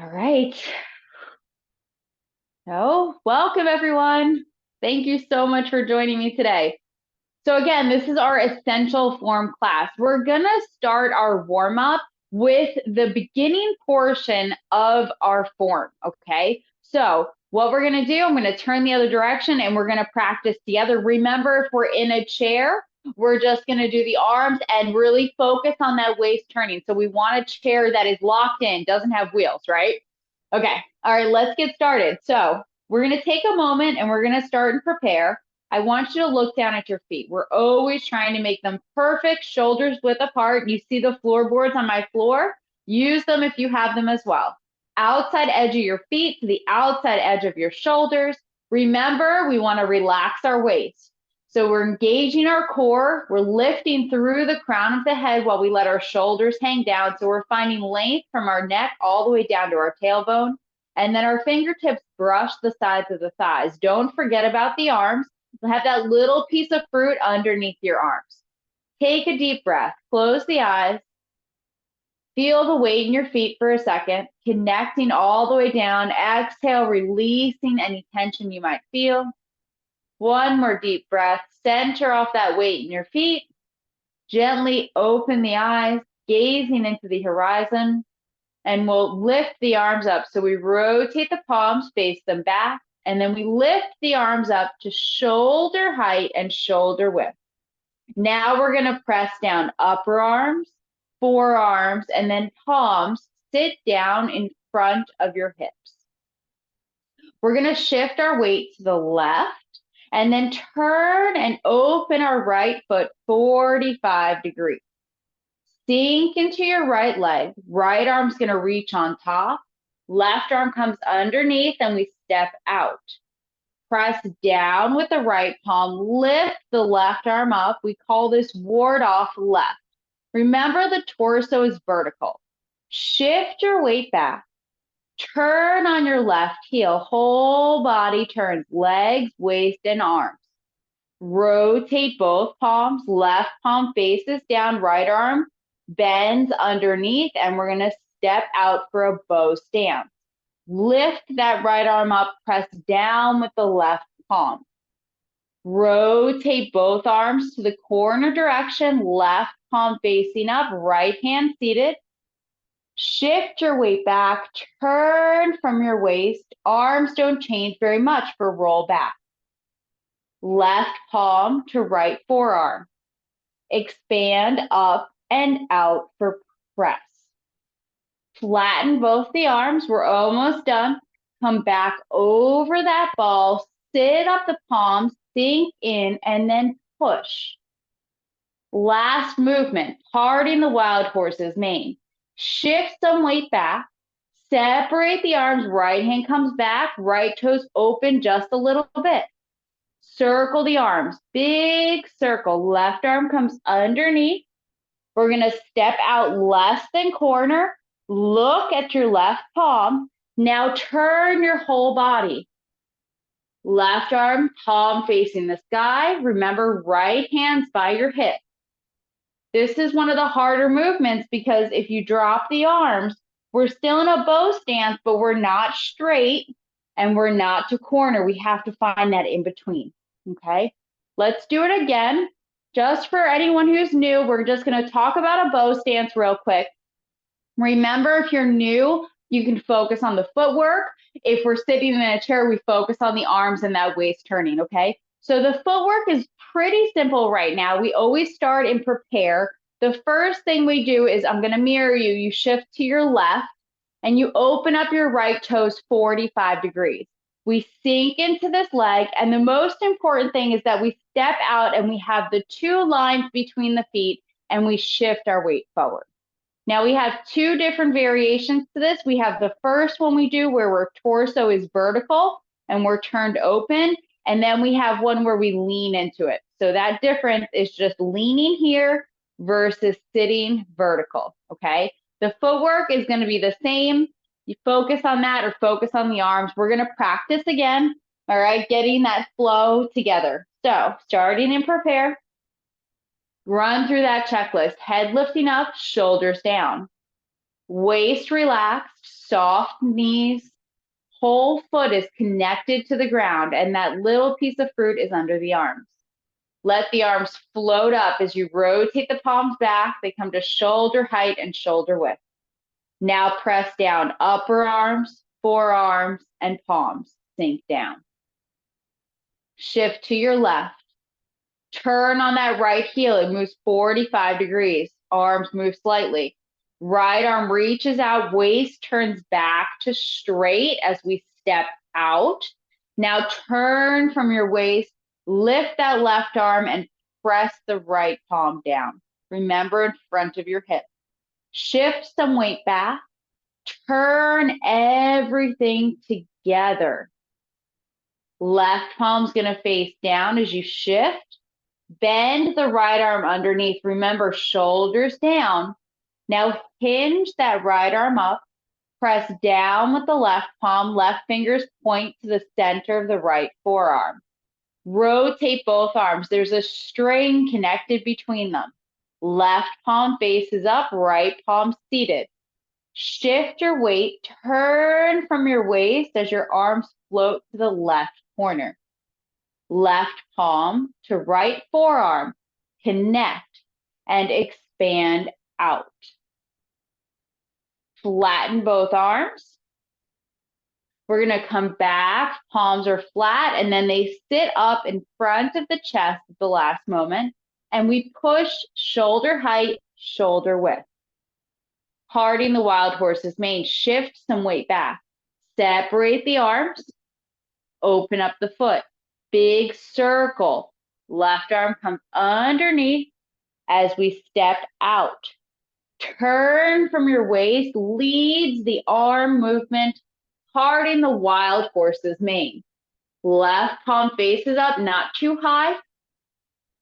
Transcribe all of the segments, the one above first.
All right. So, welcome everyone. Thank you so much for joining me today. So again, this is our essential form class. We're gonna start our warm up with the beginning portion of our form, okay? So what we're gonna do, I'm gonna turn the other direction and we're gonna practice together. Remember, if we're in a chair, we're just gonna do the arms and really focus on that waist turning. So we want a chair that is locked in, doesn't have wheels, right? Okay, all right, let's get started. So we're gonna take a moment and we're gonna start and prepare. I want you to look down at your feet. We're always trying to make them perfect, shoulders width apart. You see the floorboards on my floor? Use them if you have them as well. Outside edge of your feet to the outside edge of your shoulders. Remember, we want to relax our waist. So we're engaging our core. We're lifting through the crown of the head while we let our shoulders hang down. So we're finding length from our neck all the way down to our tailbone. And then our fingertips brush the sides of the thighs. Don't forget about the arms. Have that little piece of fruit underneath your arms. Take a deep breath. Close the eyes. Feel the weight in your feet for a second, connecting all the way down. Exhale, releasing any tension you might feel. One more deep breath. Center off that weight in your feet. Gently open the eyes, gazing into the horizon. And we'll lift the arms up. So we rotate the palms, face them back. And then we lift the arms up to shoulder height and shoulder width. Now we're going to press down upper arms, forearms, and then palms. Sit down in front of your hips. We're going to shift our weight to the left and then turn and open our right foot 45 degrees. Sink into your right leg. Right arm's going to reach on top. Left arm comes underneath and we step out. Press down with the right palm. Lift the left arm up. We call this ward off left. Remember, the torso is vertical. Shift your weight back. Turn on your left heel. Whole body turns. Legs, waist, and arms. Rotate both palms. Left palm faces down. Right arm bends underneath. And we're going to step out for a bow stance. Lift that right arm up, press down with the left palm. Rotate both arms to the corner direction, left palm facing up, right hand seated. Shift your weight back, turn from your waist. Arms don't change very much for roll back. Left palm to right forearm. Expand up and out for press. Flatten both the arms. We're almost done. Come back over that ball. Sit up the palms, sink in, and then push. Last movement, parting the wild horse's mane. Shift some weight back. Separate the arms. Right hand comes back. Right toes open just a little bit. Circle the arms. Big circle. Left arm comes underneath. We're going to step out less than corner. Look at your left palm. Now turn your whole body. Left arm, palm facing the sky. Remember, right hand's by your hip. This is one of the harder movements because if you drop the arms, we're still in a bow stance, but we're not straight and we're not to corner. We have to find that in between, okay? Let's do it again. Just for anyone who's new, we're just going to talk about a bow stance real quick. Remember, if you're new, you can focus on the footwork. If we're sitting in a chair, we focus on the arms and that waist turning, okay? So the footwork is pretty simple right now. We always start and prepare. The first thing we do is I'm going to mirror you. You shift to your left and you open up your right toes 45 degrees. We sink into this leg, and the most important thing is that we step out and we have the two lines between the feet and we shift our weight forward. Now we have two different variations to this. We have the first one we do where our torso is vertical and we're turned open. And then we have one where we lean into it. So that difference is just leaning here versus sitting vertical, okay? The footwork is going to be the same. You focus on that or focus on the arms. We're going to practice again, all right, getting that flow together. So starting and prepare. Run through that checklist. Head lifting up, shoulders down. Waist relaxed, soft knees, whole foot is connected to the ground, and that little piece of fruit is under the arms. Let the arms float up as you rotate the palms back. They come to shoulder height and shoulder width. Now press down, upper arms, forearms, and palms sink down. Shift to your left. Turn on that right heel. It moves 45 degrees. Arms move slightly. Right arm reaches out. Waist turns back to straight as we step out. Now turn from your waist. Lift that left arm and press the right palm down. Remember, in front of your hip. Shift some weight back. Turn everything together. Left palm's going to face down as you shift. Bend the right arm underneath. Remember, shoulders down. Now hinge that right arm up. Press down with the left palm. Left fingers point to the center of the right forearm. Rotate both arms. There's a string connected between them. Left palm faces up, right palm seated. Shift your weight. Turn from your waist as your arms float to the left corner. Left palm to right forearm, connect and expand out. Flatten both arms. We're going to come back, palms are flat, and then they sit up in front of the chest at the last moment, and we push shoulder height, shoulder width. Parting the wild horse's mane, shift some weight back. Separate the arms, open up the foot. Big circle. Left arm comes underneath as we step out. Turn from your waist, leads the arm movement, parting the wild horse's mane. Left palm faces up, not too high.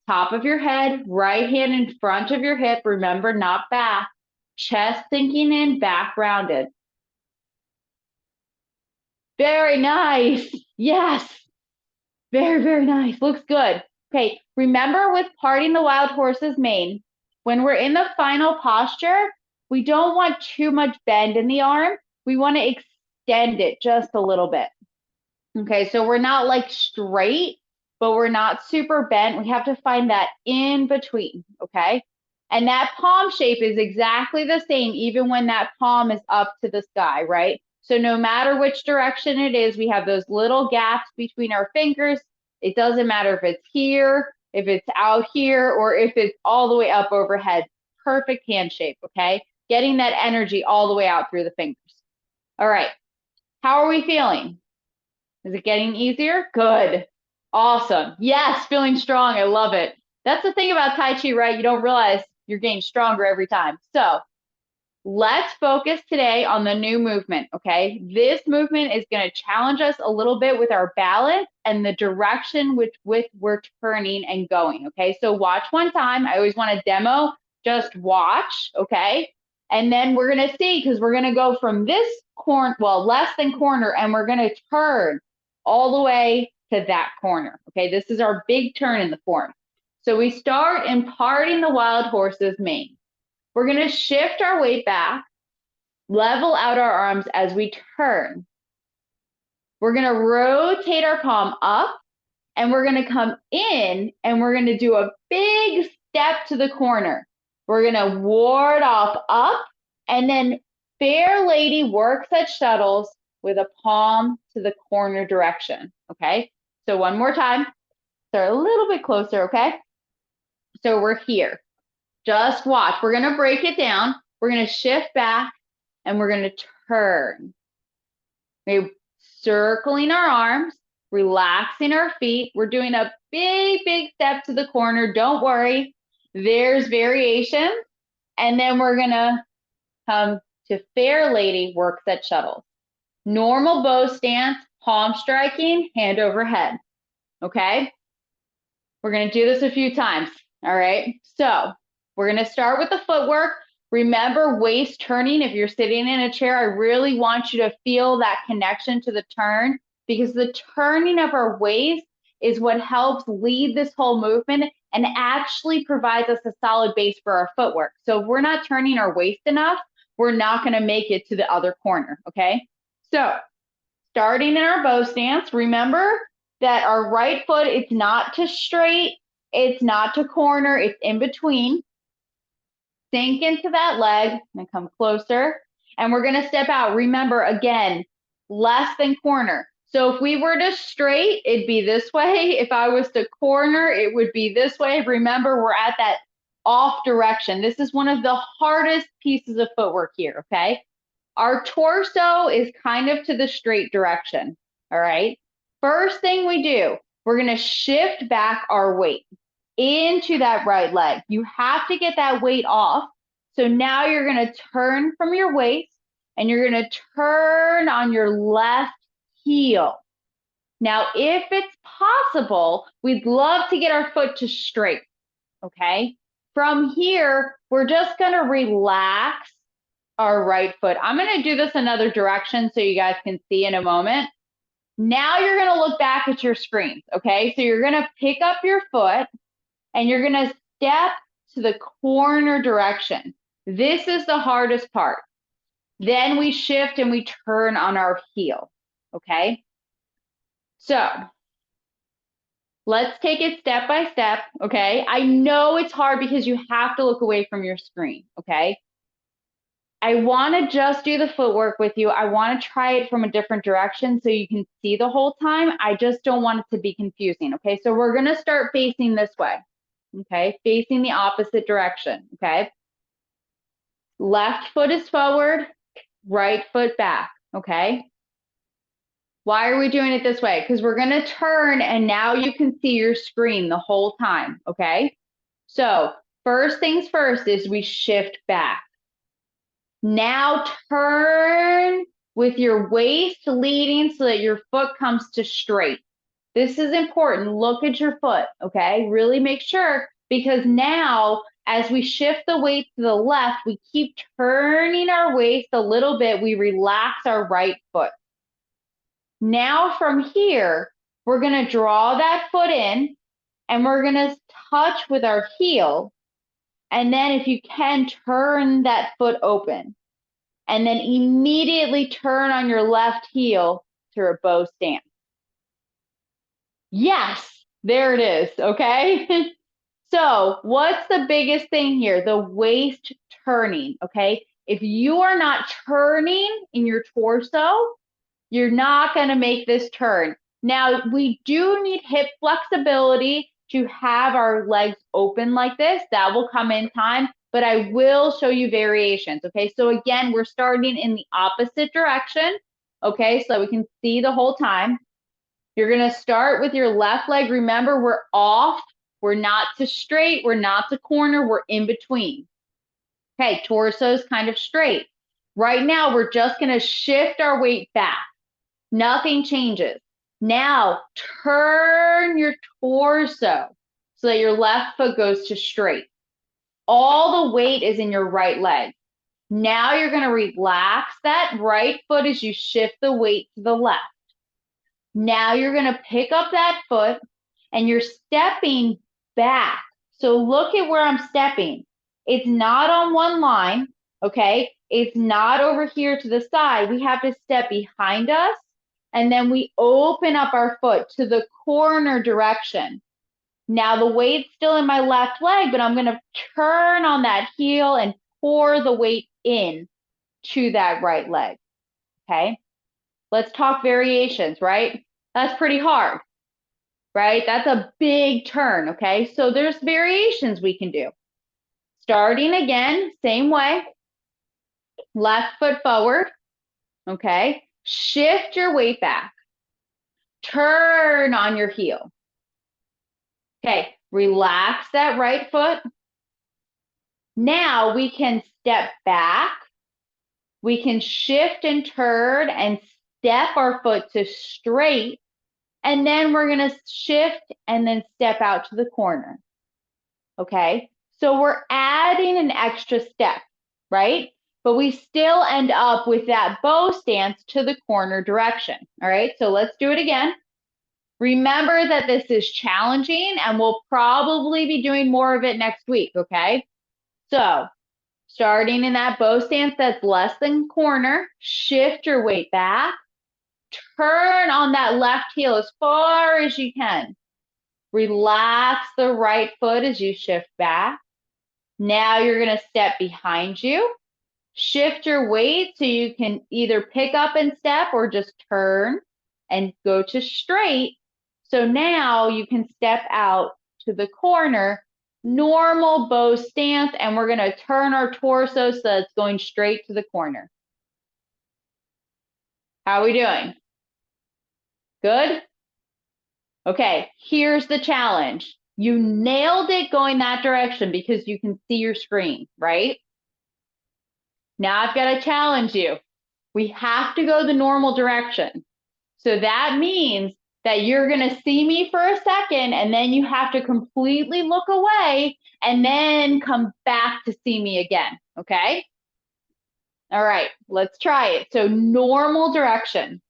Top of your head, right hand in front of your hip. Remember, not back. Chest sinking in, back rounded. Very nice. Yes. Very, very nice. Looks good. Okay, remember with parting the wild horse's mane, when we're in the final posture, we don't want too much bend in the arm. We want to extend it just a little bit. Okay, so we're not like straight, but we're not super bent. We have to find that in between, okay? And that palm shape is exactly the same, even when that palm is up to the sky, right? So no matter which direction it is, we have those little gaps between our fingers. It doesn't matter if it's here, if it's out here, or if it's all the way up overhead. Perfect hand shape, okay? Getting that energy all the way out through the fingers. All right, how are we feeling? Is it getting easier? Good. Awesome. Yes, feeling strong. I love it. That's the thing about Tai Chi, right? You don't realize you're getting stronger every time. So let's focus today on the new movement, okay? This movement is going to challenge us a little bit with our balance and the direction which we're turning and going, okay? So watch one time. I always want to demo. Just watch, okay? And then we're going to see, because we're going to go from this corner, well, less than corner, and we're going to turn all the way to that corner, okay? This is our big turn in the form. So we start in parting the wild horse's mane. We're going to shift our weight back, level out our arms as we turn. We're going to rotate our palm up, and we're going to come in, and we're going to do a big step to the corner. We're going to ward off up, and then fair lady works at shuttles with a palm to the corner direction, okay? So one more time. Start a little bit closer, okay? So we're here. Just watch. We're going to break it down. We're going to shift back, and we're going to turn. We're circling our arms, relaxing our feet. We're doing a big, big step to the corner. Don't worry. There's variation. And then we're going to come to fair lady works at shuttles. Normal bow stance, palm striking, hand overhead. Okay? We're going to do this a few times. All right? So we're going to start with the footwork. Remember, waist turning. If you're sitting in a chair, I really want you to feel that connection to the turn, because the turning of our waist is what helps lead this whole movement and actually provides us a solid base for our footwork. So if we're not turning our waist enough, we're not going to make it to the other corner, okay? So starting in our bow stance, remember that our right foot, it's not to straight, it's not to corner, it's in between. Sink into that leg and come closer. And we're going to step out. Remember, again, less than corner. So if we were to straight, it'd be this way. If I was to corner, it would be this way. Remember, we're at that off direction. This is one of the hardest pieces of footwork here, okay? Our torso is kind of to the straight direction, all right? First thing we do, we're going to shift back our weight into that right leg. You have to get that weight off. So now you're going to turn from your waist and you're going to turn on your left heel. Now, if it's possible, we'd love to get our foot to straight, okay? From here, we're just going to relax our right foot. I'm going to do this another direction so you guys can see in a moment. Now you're going to look back at your screens, okay? So you're going to pick up your foot and you're going to step to the corner direction. This is the hardest part. Then we shift and we turn on our heel, okay? So let's take it step by step, okay? I know it's hard because you have to look away from your screen, okay? I want to just do the footwork with you. I want to try it from a different direction so you can see the whole time. I just don't want it to be confusing, okay? So we're going to start facing this way, okay? Facing the opposite direction, okay? Left foot is forward, right foot back, okay? Why are we doing it this way? Because we're going to turn and now you can see your screen the whole time, okay? So first things first is we shift back. Now turn with your waist leading so that your foot comes to straight. This is important. Look at your foot, okay? Really make sure, because now as we shift the weight to the left, we keep turning our waist a little bit. We relax our right foot. Now from here, we're going to draw that foot in and we're going to touch with our heel. And then if you can, turn that foot open. And then immediately turn on your left heel to a bow stance. Yes, there it is, okay? So what's the biggest thing here? The waist turning, okay? If you are not turning in your torso, you're not going to make this turn. Now, we do need hip flexibility to have our legs open like this. That will come in time, but I will show you variations, okay? So again, we're starting in the opposite direction, okay? So we can see the whole time. You're going to start with your left leg. Remember, we're off. We're not to straight. We're not to corner. We're in between. Okay, torso is kind of straight. Right now, we're just going to shift our weight back. Nothing changes. Now, turn your torso so that your left foot goes to straight. All the weight is in your right leg. Now you're going to relax that right foot as you shift the weight to the left. Now you're going to pick up that foot and you're stepping back. So look at where I'm stepping. It's not on one line, okay? It's not over here to the side. We have to step behind us. And then we open up our foot to the corner direction. Now the weight's still in my left leg, but I'm going to turn on that heel and pour the weight in to that right leg, okay? Let's talk variations, right? That's pretty hard, right? That's a big turn, okay? So there's variations we can do. Starting again, same way. Left foot forward, okay? Shift your weight back. Turn on your heel. Okay, relax that right foot. Now we can step back. We can shift and turn and step our foot to straight. And then we're going to shift and then step out to the corner. Okay, so we're adding an extra step, right? But we still end up with that bow stance to the corner direction. All right, so let's do it again. Remember that this is challenging and we'll probably be doing more of it next week, okay? So Starting in that bow stance that's less than corner, shift your weight back, turn on that left heel as far as you can. Relax the right foot as you shift back. Now you're going to step behind you. Shift your weight so you can either pick up and step or just turn and go to straight. So now you can step out to the corner, normal bow stance, and we're going to turn our torso so it's going straight to the corner. How are we doing? Good? Okay, here's the challenge. You nailed it going that direction because you can see your screen, right? Now I've got to challenge you. We have to go the normal direction. So that means that you're going to see me for a second and then you have to completely look away and then come back to see me again, okay? All right, let's try it. So normal direction.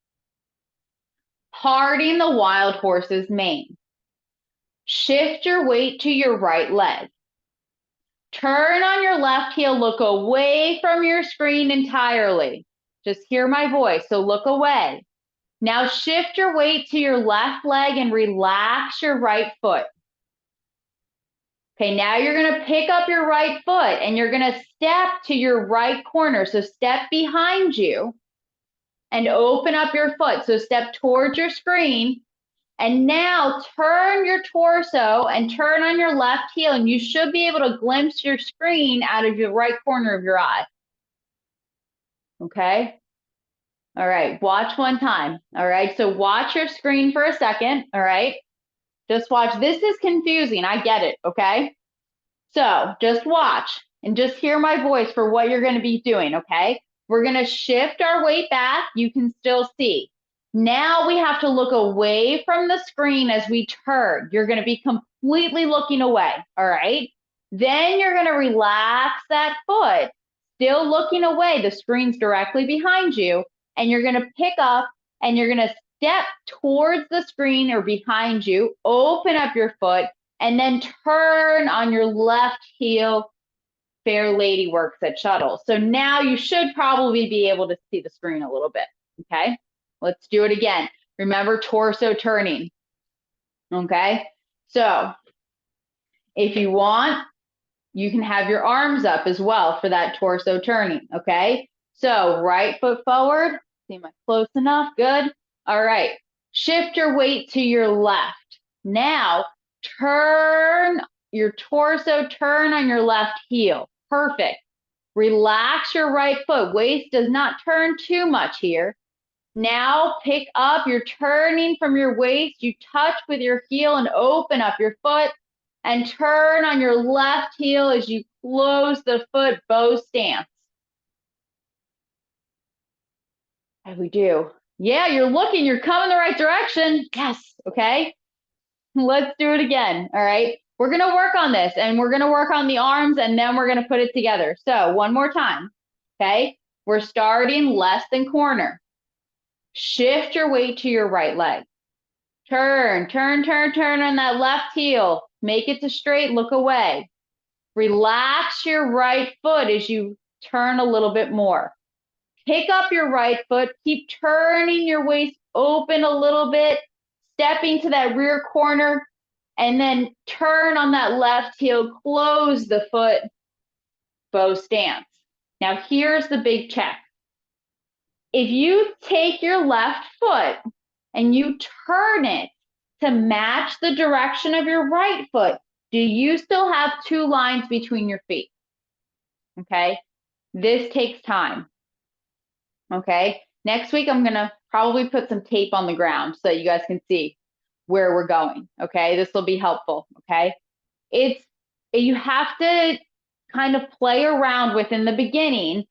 Parting the wild horse's mane. Shift your weight to your right leg. Turn on your left heel, look away from your screen entirely. Just hear my voice, so look away. Now shift your weight to your left leg and relax your right foot. Okay, now you're going to pick up your right foot and you're going to step to your right corner. So step behind you and open up your foot. So step towards your screen. And now turn your torso and turn on your left heel, and you should be able to glimpse your screen out of your right corner of your eye. Okay? All right, watch one time. All right, so watch your screen for a second. All right, just watch. This is confusing. I get it. Okay? So just watch and just hear my voice for what you're going to be doing. Okay? We're going to shift our weight back. You can still see. Now we have to look away from the screen as we turn. You're going to be completely looking away, all right? Then you're going to relax that foot, still looking away. The screen's directly behind you, and you're going to pick up and you're going to step towards the screen or behind you, open up your foot, and then turn on your left heel. Fair Lady works at Shuttles. So now you should probably be able to see the screen a little bit, okay? Let's do it again. Remember, torso turning, okay? So if you want, you can have your arms up as well for that torso turning, okay? So right foot forward. See, am I close enough? Good. All right. Shift your weight to your left. Now turn your torso, turn on your left heel. Perfect. Relax your right foot. Waist does not turn too much here. Now pick up, you're turning from your waist, you touch with your heel and open up your foot and turn on your left heel as you close the foot, bow stance. How do we do? Yeah, you're looking, you're coming the right direction. Yes, okay. Let's do it again, all right? We're gonna work on this and we're gonna work on the arms and then we're gonna put it together. So one more time, okay? We're starting less than corner. Shift your weight to your right leg. Turn, turn, turn, turn on that left heel. Make it to straight, look away. Relax your right foot as you turn a little bit more. Pick up your right foot, keep turning your waist open a little bit, stepping to that rear corner, and then turn on that left heel, close the foot, bow stance. Now here's the big check. If you take your left foot and you turn it to match the direction of your right foot, do you still have two lines between your feet? Okay, this takes time. Okay, next week I'm gonna probably put some tape on the ground so that you guys can see where we're going. Okay, this will be helpful. Okay, you have to kind of play around with in the beginning.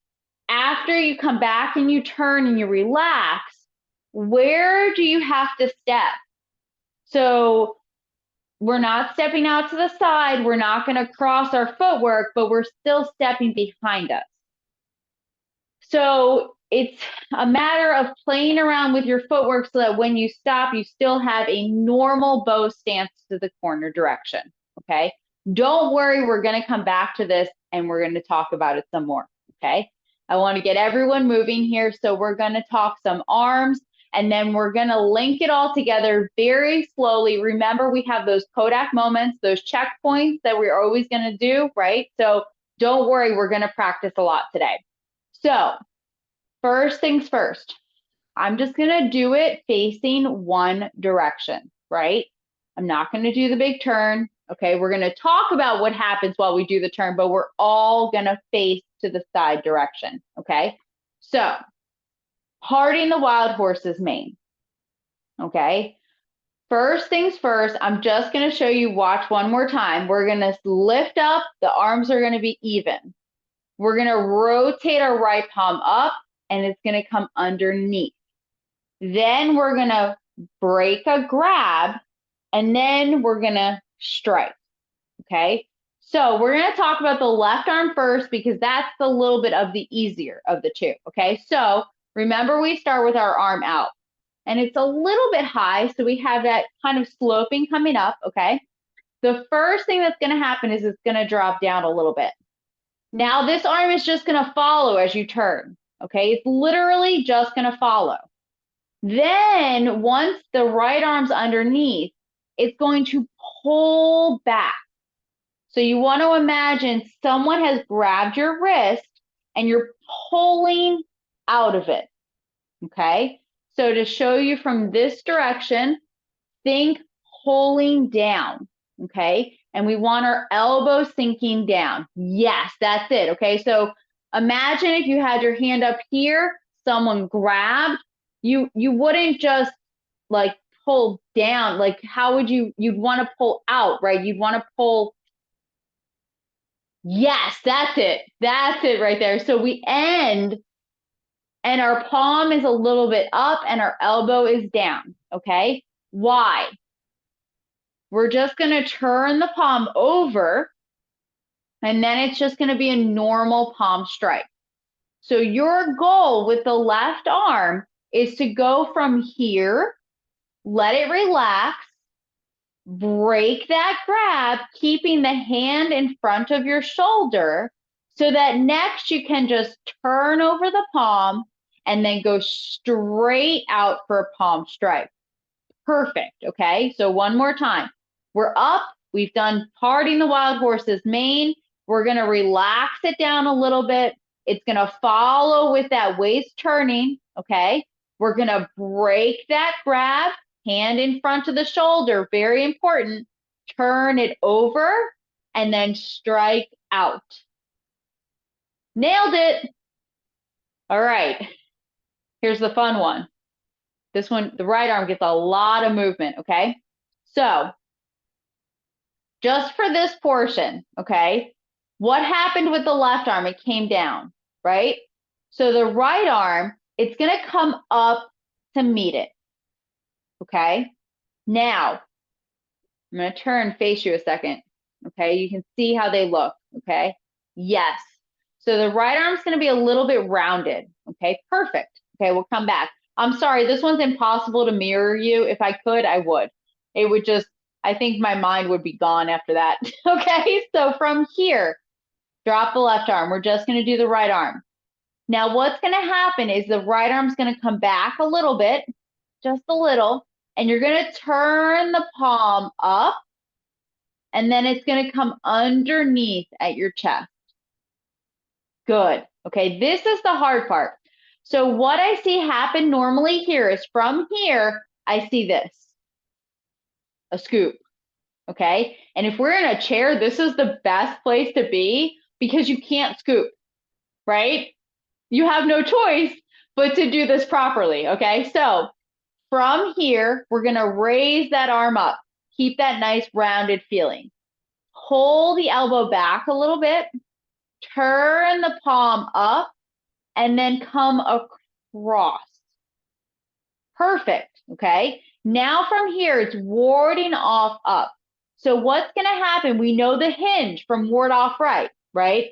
After you come back and you turn and you relax, where do you have to step? So we're not stepping out to the side. We're not going to cross our footwork, but we're still stepping behind us. So it's a matter of playing around with your footwork so that when you stop, you still have a normal bow stance to the corner direction. Okay. Don't worry, we're going to come back to this and we're going to talk about it some more, okay? I want to get everyone moving here, so we're going to talk some arms, and then we're going to link it all together very slowly. Remember, we have those Kodak moments, those checkpoints that we're always going to do, right? So don't worry, we're going to practice a lot today. So first things first, I'm just going to do it facing one direction, right? I'm not going to do the big turn. Okay, we're going to talk about what happens while we do the turn, but we're all going to face to the side direction. Okay, so parting the wild horse's mane. Okay, first things first, I'm just going to show you, watch one more time. We're going to lift up, the arms are going to be even. We're going to rotate our right palm up, and it's going to come underneath. Then we're going to break a grab, and then we're going to strike, okay? So we're going to talk about the left arm first because that's a little bit of the easier of the two, okay? So remember, we start with our arm out, and it's a little bit high, so we have that kind of sloping coming up, okay? The first thing that's going to happen is it's going to drop down a little bit. Now this arm is just going to follow as you turn, okay? It's literally just going to follow. Then once the right arm's underneath, it's going to pull back. So you want to imagine someone has grabbed your wrist and you're pulling out of it, okay? So to show you from this direction, think pulling down, okay? And we want our elbow sinking down. Yes, that's it, okay? So imagine if you had your hand up here, someone grabbed, you wouldn't just like pull down. Like how would you'd want to pull out, right? You'd want to pull. Yes, that's it. That's it right there. So we end and our palm is a little bit up and our elbow is down, okay? Why? We're just going to turn the palm over, and then it's just going to be a normal palm strike. So your goal with the left arm is to go from here, let it relax, break that grab, keeping the hand in front of your shoulder, so that next you can just turn over the palm and then go straight out for a palm strike. Perfect, okay? So one more time. We're up, we've done parting the wild horse's mane. We're gonna relax it down a little bit. It's gonna follow with that waist turning, okay? We're gonna break that grab, hand in front of the shoulder, very important. Turn it over and then strike out. Nailed it. All right, here's the fun one. This one, the right arm gets a lot of movement, okay? So just for this portion, okay, what happened with the left arm? It came down, right? So the right arm, it's going to come up to meet it, okay? Now, I'm going to turn face you a second, okay? You can see how they look, okay? Yes. So the right arm's going to be a little bit rounded, okay? Perfect. Okay, we'll come back. I'm sorry, this one's impossible to mirror you. If I could, I would. It would just, I think my mind would be gone after that. Okay, so from here, drop the left arm. We're just going to do the right arm. Now, what's going to happen is the right arm's going to come back a little bit, just a little, and you're going to turn the palm up, and then it's going to come underneath at your chest. Good. Okay, this is the hard part. So what I see happen normally here is from here, I see this, a scoop, okay? And if we're in a chair, this is the best place to be because you can't scoop, right? You have no choice but to do this properly, okay? So from here, we're gonna raise that arm up. Keep that nice rounded feeling. Pull the elbow back a little bit, turn the palm up, and then come across. Perfect, okay? Now from here, it's warding off up. So what's gonna happen? We know the hinge from ward off right?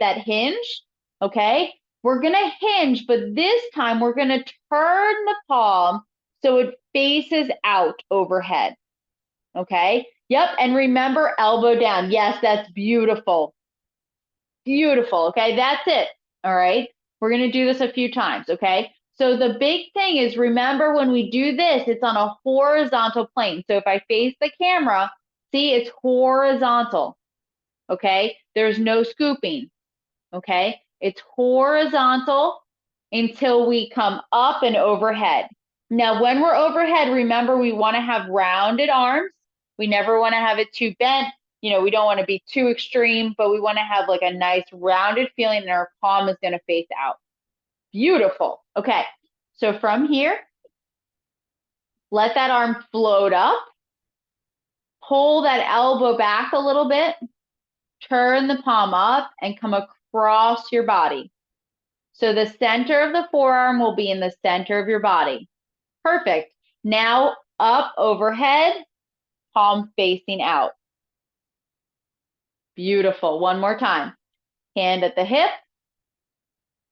That hinge, okay? We're gonna hinge, but this time we're gonna turn the palm so it faces out overhead, okay? Yep, and remember, elbow down. Yes, that's beautiful. Beautiful, okay? That's it, all right? We're gonna do this a few times, okay? So the big thing is, remember when we do this, it's on a horizontal plane. So if I face the camera, see, it's horizontal, okay? There's no scooping, okay? It's horizontal until we come up and overhead. Now, when we're overhead, remember we wanna have rounded arms. We never wanna have it too bent. You know, we don't wanna be too extreme, but we wanna have like a nice rounded feeling and our palm is gonna face out. Beautiful. Okay, so from here, let that arm float up. Pull that elbow back a little bit. Turn the palm up and come across your body. So the center of the forearm will be in the center of your body. Perfect. Now up overhead, palm facing out. Beautiful. One more time. Hand at the hip,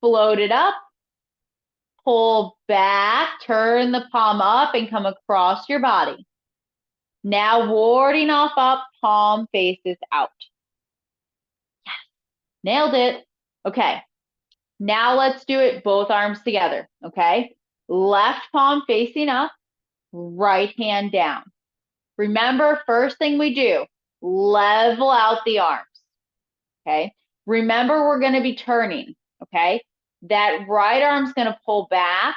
float it up, pull back, turn the palm up and come across your body. Now warding off up, palm faces out. Yes, nailed it. Okay, now let's do it both arms together, okay? Left palm facing up, right hand down. Remember, first thing we do, level out the arms, okay? Remember, we're gonna be turning, okay? That right arm's gonna pull back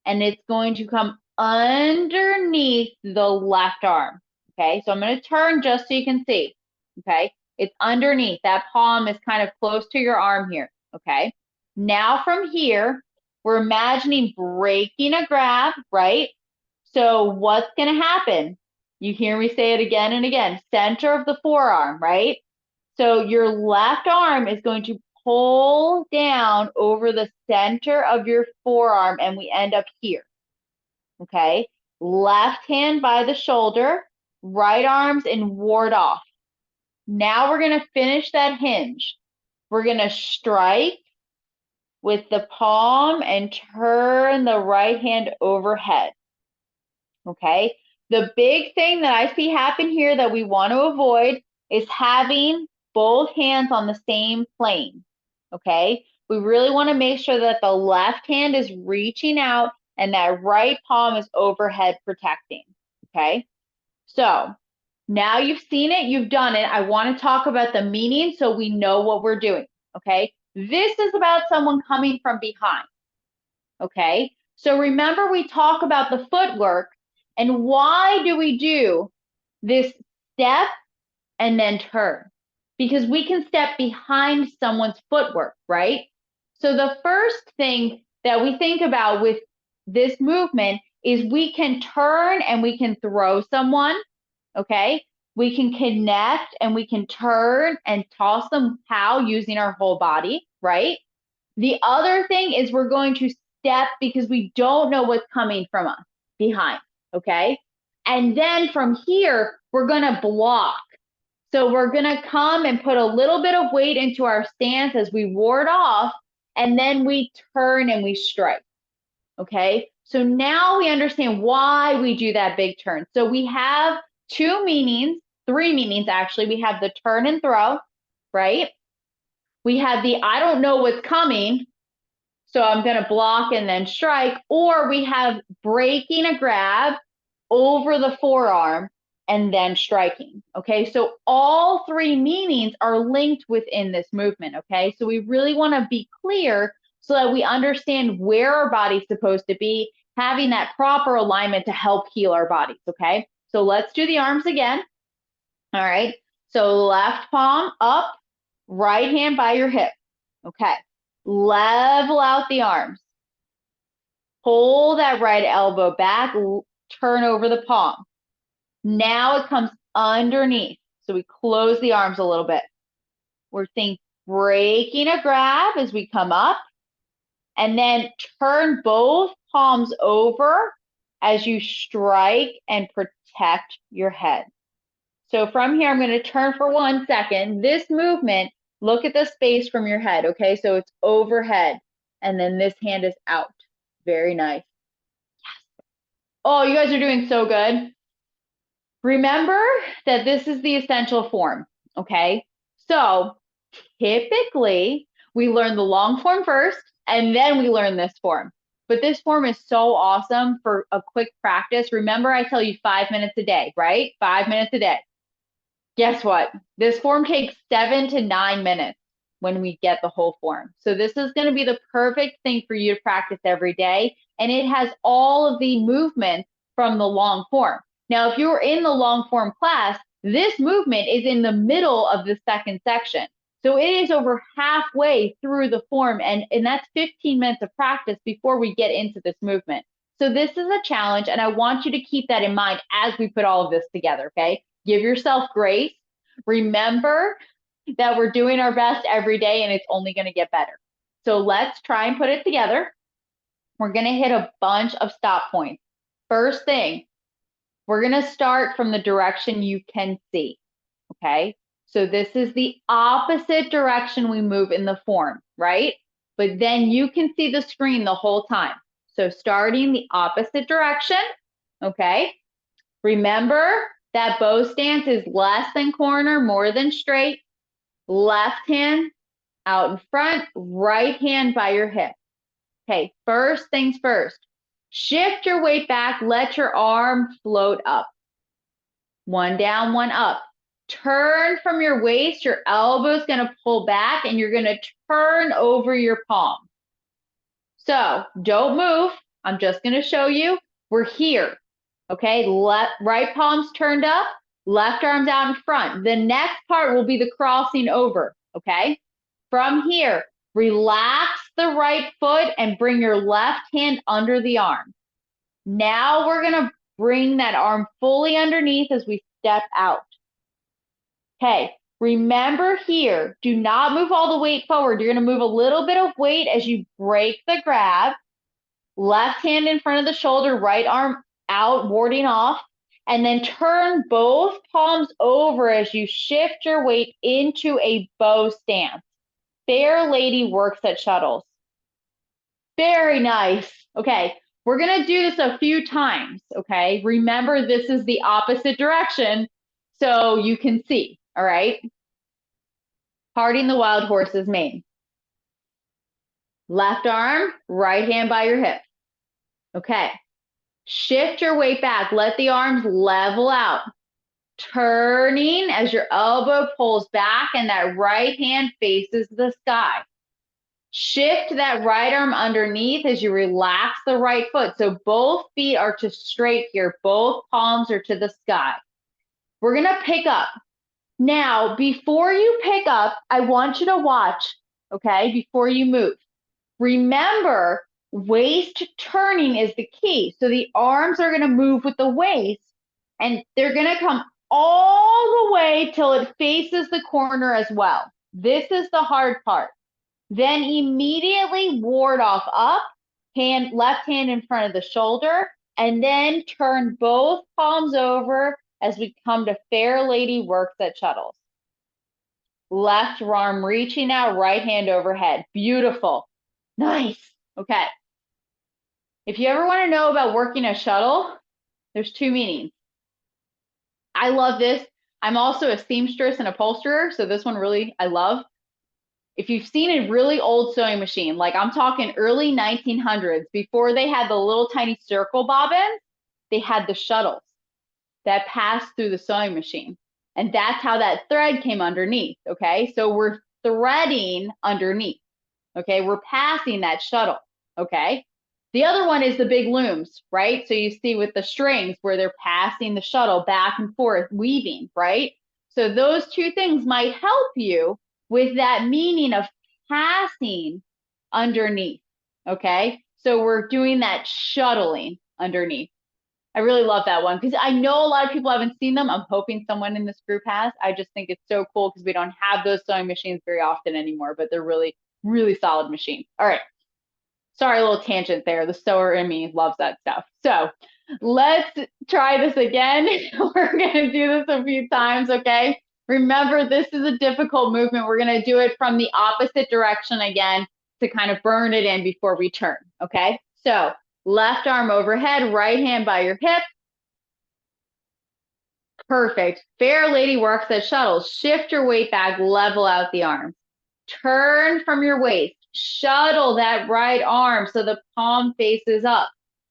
and it's going to come underneath the left arm, okay? So I'm gonna turn just so you can see, okay? It's underneath, that palm is kind of close to your arm here, okay? Now from here, we're imagining breaking a grab, right? So what's gonna happen? You hear me say it again and again, center of the forearm, right? So your left arm is going to pull down over the center of your forearm and we end up here, okay? Left hand by the shoulder, right arms and ward off. Now we're gonna finish that hinge. We're gonna strike with the palm and turn the right hand overhead, okay? The big thing that I see happen here that we want to avoid is having both hands on the same plane, okay? We really want to make sure that the left hand is reaching out and that right palm is overhead protecting, okay? So now you've seen it, you've done it. I want to talk about the meaning so we know what we're doing, okay? This is about someone coming from behind, okay? So remember we talk about the footwork and why do we do this step and then turn? Because we can step behind someone's footwork, right? So the first thing that we think about with this movement is we can turn and we can throw someone, okay? We can connect and we can turn and toss them how using our whole body, right? The other thing is we're going to step because we don't know what's coming from us behind, okay? And then from here, we're gonna block. So we're gonna come and put a little bit of weight into our stance as we ward off, and then we turn and we strike, okay? So now we understand why we do that big turn. So we have two meanings, three meanings actually. We have the turn and throw, right? We have the I don't know what's coming, so I'm going to block and then strike, or we have breaking a grab over the forearm and then striking, okay? So all three meanings are linked within this movement, okay? So we really want to be clear so that we understand where our body's supposed to be, having that proper alignment to help heal our bodies, okay? So let's do the arms again, all right? So left palm up, right hand by your hip, okay? Level out the arms. Pull that right elbow back, turn over the palm. Now it comes underneath. So we close the arms a little bit. We're thinking breaking a grab as we come up and then turn both palms over as you strike and protect your head. So from here, I'm going to turn for 1 second. This movement, look at the space from your head, okay? So it's overhead, and then this hand is out. Very nice. Yes. Oh, you guys are doing so good. Remember that this is the essential form, okay? So typically, we learn the long form first, and then we learn this form. But this form is so awesome for a quick practice. Remember, I tell you 5 minutes a day, right? 5 minutes a day. Guess what? This form takes 7 to 9 minutes when we get the whole form. So this is going to be the perfect thing for you to practice every day. And it has all of the movements from the long form. Now, if you're in the long form class, this movement is in the middle of the second section. So it is over halfway through the form, and that's 15 minutes of practice before we get into this movement. So this is a challenge, and I want you to keep that in mind as we put all of this together, okay? Give yourself grace. Remember that we're doing our best every day, and it's only going to get better. So let's try and put it together. We're going to hit a bunch of stop points. First thing, we're going to start from the direction you can see, okay? So this is the opposite direction we move in the form, right? But then you can see the screen the whole time. So starting the opposite direction, okay? Remember that bow stance is less than corner, more than straight. Left hand out in front, right hand by your hip. Okay, first things first. Shift your weight back, let your arm float up. One down, one up. Turn from your waist, your elbow is going to pull back, and you're going to turn over your palm. So don't move. I'm just going to show you. We're here. Okay, right palm's turned up, left arm's out in front. The next part will be the crossing over, okay? From here, relax the right foot and bring your left hand under the arm. Now we're gonna bring that arm fully underneath as we step out. Okay, remember here, do not move all the weight forward. You're gonna move a little bit of weight as you break the grab. Left hand in front of the shoulder, right arm out, warding off, and then turn both palms over as you shift your weight into a bow stance. Fair lady works at Shuttles. Very nice. Okay, we're going to do this a few times, okay? Remember, this is the opposite direction, so you can see, all right? Parting the wild horse's mane. Left arm, right hand by your hip. Okay. Shift your weight back. Let the arms level out. Turning as your elbow pulls back and that right hand faces the sky. Shift that right arm underneath as you relax the right foot. So both feet are to straight here. Both palms are to the sky. We're going to pick up. Now, before you pick up, I want you to watch, okay, before you move. Remember, waist turning is the key. So the arms are going to move with the waist, and they're going to come all the way till it faces the corner as well. This is the hard part. Then immediately ward off up, left hand in front of the shoulder, and then turn both palms over as we come to Fair Lady Works at Shuttles. Left arm reaching out, right hand overhead. Beautiful. Nice. Okay. If you ever want to know about working a shuttle, there's two meanings. I love this. I'm also a seamstress and upholsterer, so this one really I love. If you've seen a really old sewing machine, like I'm talking early 1900s, before they had the little tiny circle bobbins, they had the shuttles that passed through the sewing machine. And that's how that thread came underneath, okay? So we're threading underneath. Okay, we're passing that shuttle, okay? The other one is the big looms, right? So you see with the strings where they're passing the shuttle back and forth, weaving, right? So those two things might help you with that meaning of passing underneath, okay? So we're doing that shuttling underneath. I really love that one because I know a lot of people haven't seen them. I'm hoping someone in this group has. I just think it's so cool because we don't have those sewing machines very often anymore, but they're really, really solid machines. All right. Sorry, a little tangent there. The sewer in me loves that stuff. So let's try this again. We're going to do this a few times, okay? Remember, this is a difficult movement. We're going to do it from the opposite direction again to kind of burn it in before we turn, okay? So left arm overhead, right hand by your hip. Perfect. Fair lady works at shuttles. Shift your weight back, level out the arms. Turn from your waist. Shuttle that right arm so the palm faces up.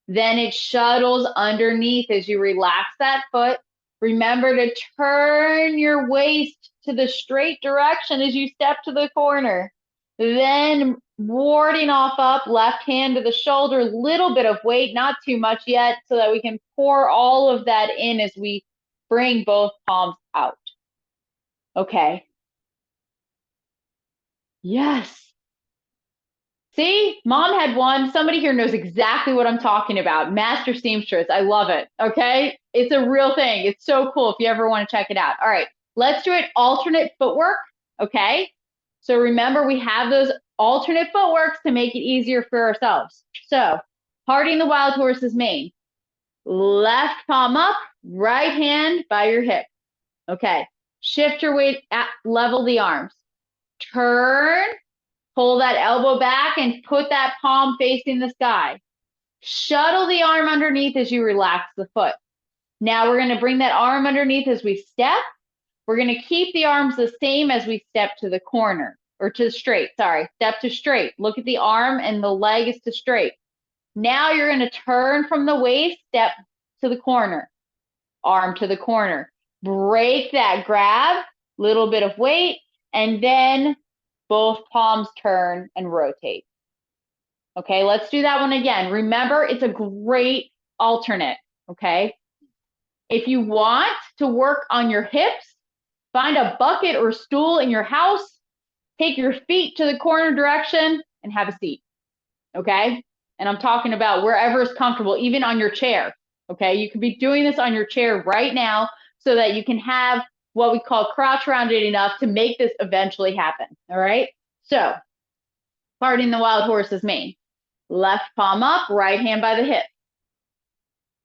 Then it shuttles underneath as you relax that foot. Remember to turn your waist to the straight direction as you step to the corner. Then warding off up, left hand to the shoulder, little bit of weight, not too much yet, so that we can pour all of that in as we bring both palms out. Okay. Yes. See, mom had one. Somebody here knows exactly what I'm talking about. Master seamstress. I love it. Okay. It's a real thing. It's so cool if you ever want to check it out. All right. Let's do it alternate footwork. Okay. So remember, we have those alternate footworks to make it easier for ourselves. So parting the wild horse's mane. Left palm up, right hand by your hip. Okay. Shift your weight, level the arms. Turn. Pull that elbow back and put that palm facing the sky. Shuttle the arm underneath as you relax the foot. Now we're going to bring that arm underneath as we step. We're going to keep the arms the same as we step to the corner, or to the straight, sorry, step to straight. Look at the arm and the leg is to straight. Now you're going to turn from the waist, step to the corner, arm to the corner. Break that grab, little bit of weight, and then both palms turn and rotate. Okay, let's do that one again. Remember, it's a great alternate, okay? If you want to work on your hips, find a bucket or stool in your house, take your feet to the corner direction, and have a seat, okay? And I'm talking about wherever is comfortable, even on your chair, okay? You could be doing this on your chair right now so that you can have what we call crouch rounded enough to make this eventually happen, all right? So, parting the wild horse's mane. Left palm up, right hand by the hip.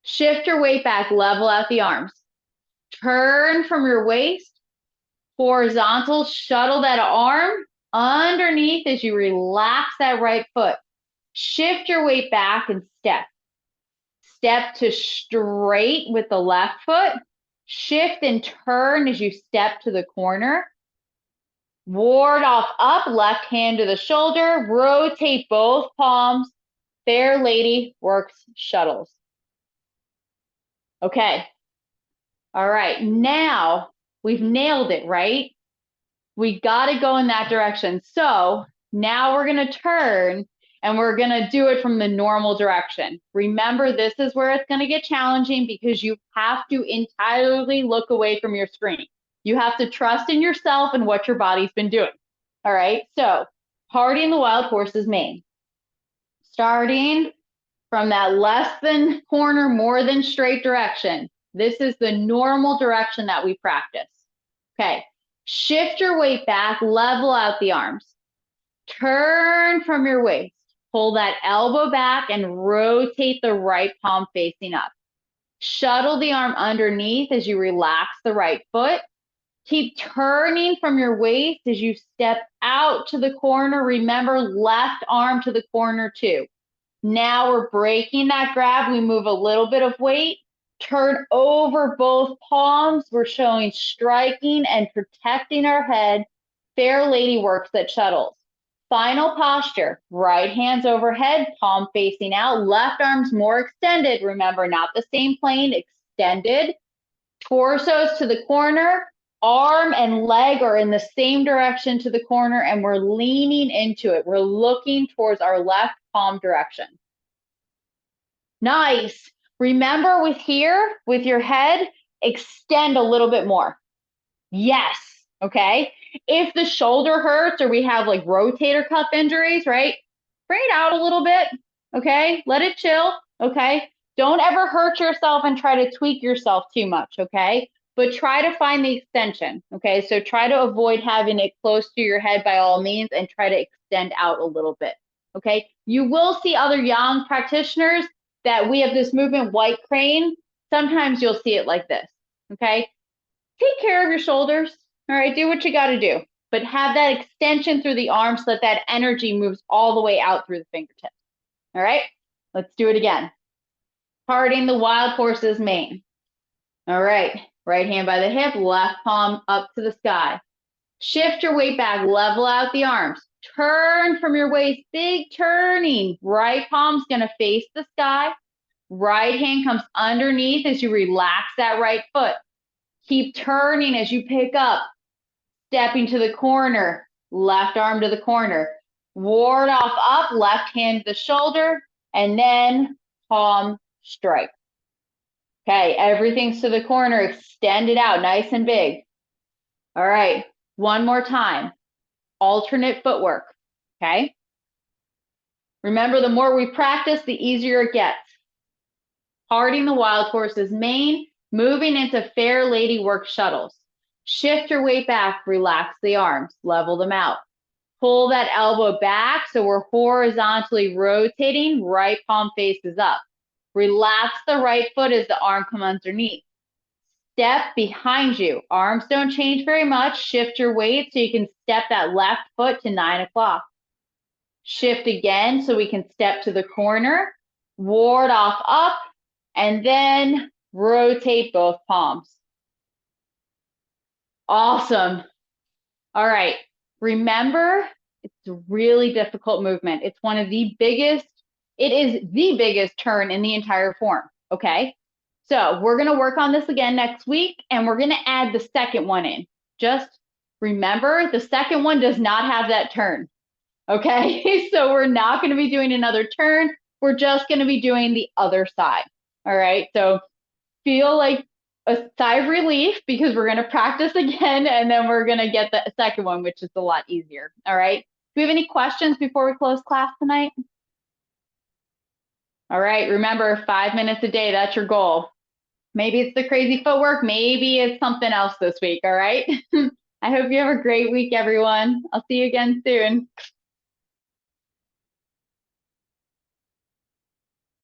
Shift your weight back, level out the arms. Turn from your waist, horizontal, shuttle that arm underneath as you relax that right foot. Shift your weight back and step. Step to straight with the left foot. Shift and turn as you step to the corner. Ward off up, left hand to the shoulder. Rotate both palms. Fair lady works shuttles. Okay. All right. Now we've nailed it, right? We got to go in that direction. So now we're going to turn and we're going to do it from the normal direction. Remember, this is where it's going to get challenging because you have to entirely look away from your screen. You have to trust in yourself and what your body's been doing. All right. So parting the wild horse's mane. Starting from that less than corner, more than straight direction. This is the normal direction that we practice. Okay. Shift your weight back, level out the arms. Turn from your waist. Pull that elbow back and rotate the right palm facing up. Shuttle the arm underneath as you relax the right foot. Keep turning from your waist as you step out to the corner. Remember, left arm to the corner too. Now we're breaking that grab. We move a little bit of weight. Turn over both palms. We're showing striking and protecting our head. Fair lady works at shuttles. Final posture. Right hands overhead, palm facing out. Left arms more extended. Remember, not the same plane, extended. Torsos to the corner. Arm and leg are in the same direction to the corner, and we're leaning into it. We're looking towards our left palm direction. Nice. Remember with here, with your head, extend a little bit more. Yes. Okay. If the shoulder hurts or we have like rotator cuff injuries, right? Bring it out a little bit. Okay. Let it chill. Okay. Don't ever hurt yourself and try to tweak yourself too much. Okay. But try to find the extension. Okay. So try to avoid having it close to your head by all means and try to extend out a little bit. Okay. You will see other yang practitioners that we have this movement, white crane. Sometimes you'll see it like this. Okay. Take care of your shoulders. All right. Do what you got to do, but have that extension through the arms so that that energy moves all the way out through the fingertips. All right. Let's do it again. Parting the wild horse's mane. All right. Right hand by the hip, left palm up to the sky. Shift your weight back, level out the arms. Turn from your waist, big turning. Right palm's gonna face the sky. Right hand comes underneath as you relax that right foot. Keep turning as you pick up. Stepping to the corner, left arm to the corner. Ward off up, left hand to the shoulder, and then palm strike. Okay, everything's to the corner, extend it out nice and big. All right, one more time. Alternate footwork, okay? Remember, the more we practice, the easier it gets. Parting the wild horse's mane, moving into fair lady work shuttles. Shift your weight back, relax the arms, level them out. Pull that elbow back so we're horizontally rotating, right palm faces up. Relax the right foot as the arm comes underneath. Step behind you. Arms don't change very much. Shift your weight so you can step that left foot to 9 o'clock. Shift again so we can step to the corner, ward off up, and then rotate both palms. Awesome. All right. Remember, it's a really difficult movement. It's one of the biggest, it is the biggest turn in the entire form, okay? So we're gonna work on this again next week, and we're gonna add the second one in. Just remember, the second one does not have that turn, okay? So we're not gonna be doing another turn. We're just gonna be doing the other side, all right? So feel like a sigh of relief because we're going to practice again, and then we're going to get the second one, which is a lot easier. All right. Do we have any questions before we close class tonight? All right. Remember, 5 minutes a day. That's your goal. Maybe it's the crazy footwork. Maybe it's something else this week. All right. I hope you have a great week, everyone. I'll see you again soon.